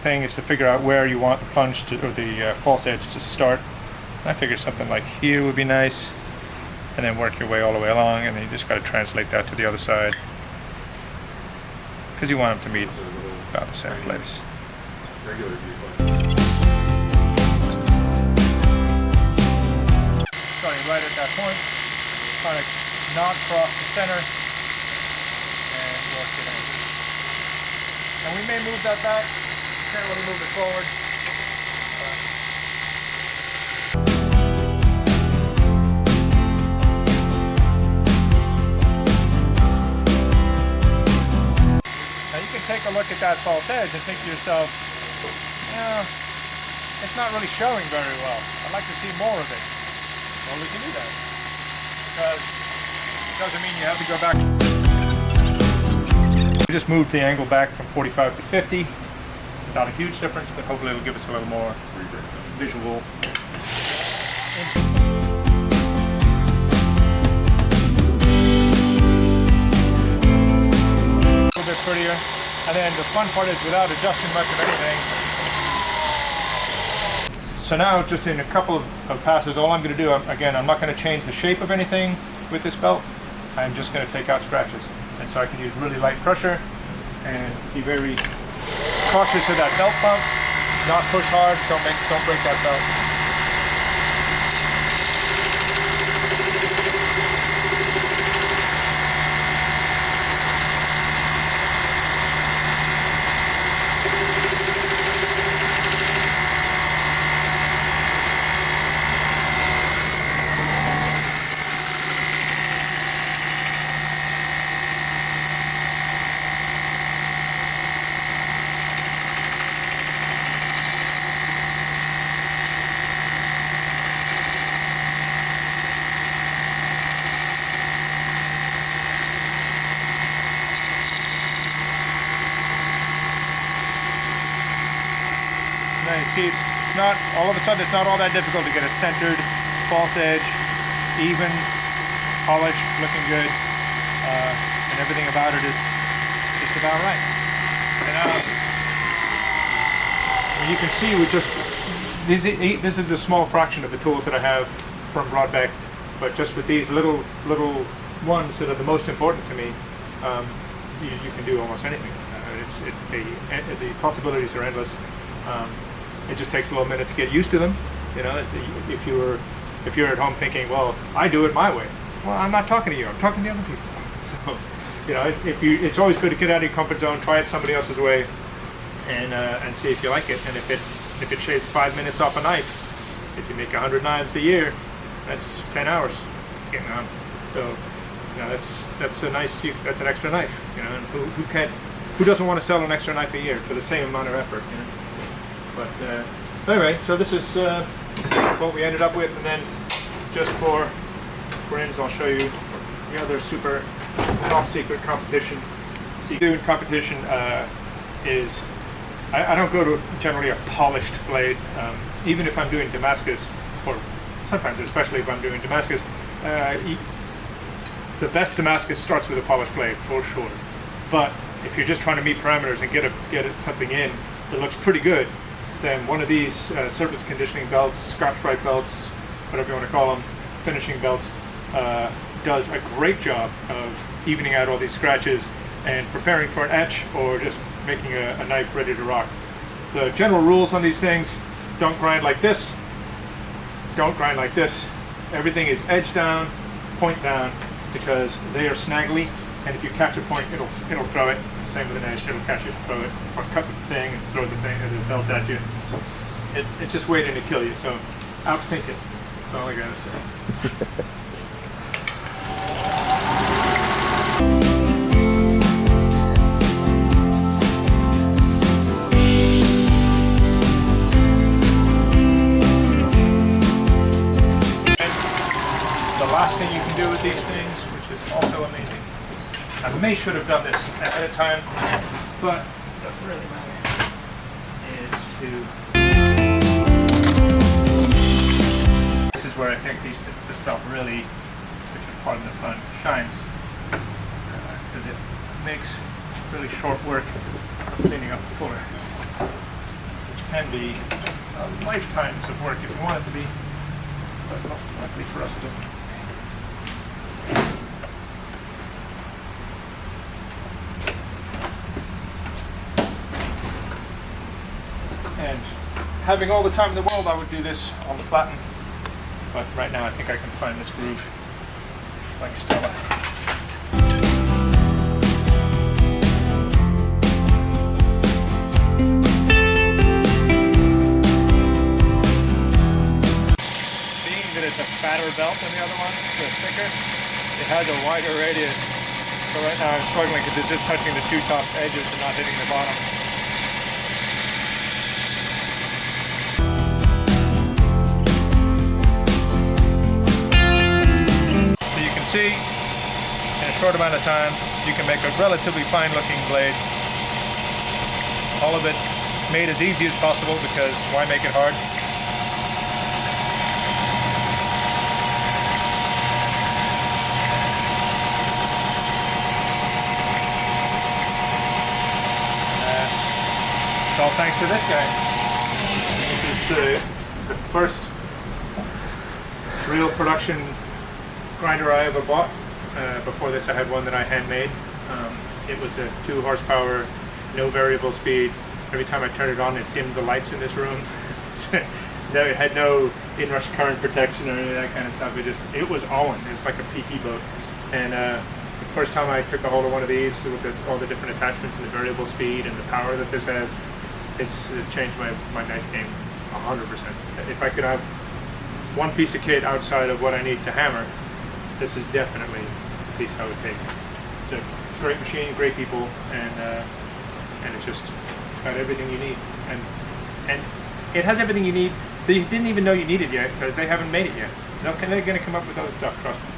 thing is to figure out where you want the plunge to, or the false edge to start. I figured something like here would be nice, and then work your way all the way along, and then you just got to translate that to the other side, because you want them to meet about the same place. Starting right at that point, kind of not cross the center, and work it in. And we may move that back, can't really move it forward. Now you can take a look at that false edge and think to yourself, yeah, it's not really showing very well. I'd like to see more of it. Well, we can do that, because it doesn't mean you have to go back. We just moved the angle back from 45 to 50. Not a huge difference, but hopefully it'll give us a little more visual. A little bit prettier. And then the fun part is, without adjusting much of anything. So now, just in a couple of passes, all I'm going to do, again, I'm not going to change the shape of anything with this belt. I'm just going to take out scratches. And so I can use really light pressure and be very cautious of that belt bump. Not push hard, don't break that belt. Now you see, it's not, all of a sudden it's not all that difficult to get a centered false edge, even, polished, looking good, and everything about it is just about right. And you can see with just, this is a small fraction of the tools that I have from Broadbeck, but just with these little ones that are the most important to me, you can do almost anything. The possibilities are endless. It just takes a little minute to get used to them. You know, if you're at home thinking, well, I do it my way. Well, I'm not talking to you. I'm talking to other people. So, you know, it's always good to get out of your comfort zone, try it somebody else's way, and see if you like it. And if it shaves 5 minutes off a knife, if you make 100 knives a year, that's 10 hours getting on. So, you know, that's an extra knife. You know, and who doesn't want to sell an extra knife a year for the same amount of effort? You know? But anyway, so this is what we ended up with, and then just for grins, I'll show you the other super top secret competition. Secret competition is, I don't go to generally a polished blade, even if I'm doing Damascus, or sometimes especially if I'm doing Damascus. The best Damascus starts with a polished blade, for sure. But if you're just trying to meet parameters and get something in that looks pretty good, then one of these surface conditioning belts, scratch stripe belts, whatever you want to call them, finishing belts, does a great job of evening out all these scratches and preparing for an etch, or just making a knife ready to rock. The general rules on these things: don't grind like this, don't grind like this. Everything is edge down, point down, because they are snaggly, and if you catch a point, it'll throw it. Same with an edge, it'll catch it, throw it, or cut the thing and throw the thing or the belt at you. It's just waiting to kill you, so outthink it. That's all I gotta say. The last thing you can do with these things, which is also amazing, I should have done this ahead of time, but it doesn't really matter, is this is where I think this belt really, pardon the pun, shines, because it makes really short work of cleaning up the fuller. can be lifetimes of work if you want it to be, but luckily for us it doesn't. And having all the time in the world, I would do this on the platen, but right now I think I can find this groove like Stella. Being that it's a fatter belt than the other one, the thicker, it has a wider radius. So right now I'm struggling because it's just touching the two top edges and not hitting the bottom. See, in a short amount of time, you can make a relatively fine-looking blade. All of it made as easy as possible, because why make it hard? It's all thanks to this guy. This is the first real production grinder I ever bought. Before this I had one that I handmade. It was a 2 horsepower, no variable speed. Every time I turned it on, it dimmed the lights in this room. It had no inrush current protection or any of that kind of stuff. It was on. It was like a PT boat. And the first time I took a hold of one of these, to look at all the different attachments and the variable speed and the power that this has, it changed my knife game 100%. If I could have one piece of kit outside of what I need to hammer, this is definitely the piece I would take. It's a great machine, great people, and it's just got everything you need. And it has everything you need that you didn't even know you needed yet, because they haven't made it yet. They're going to come up with other stuff, trust me.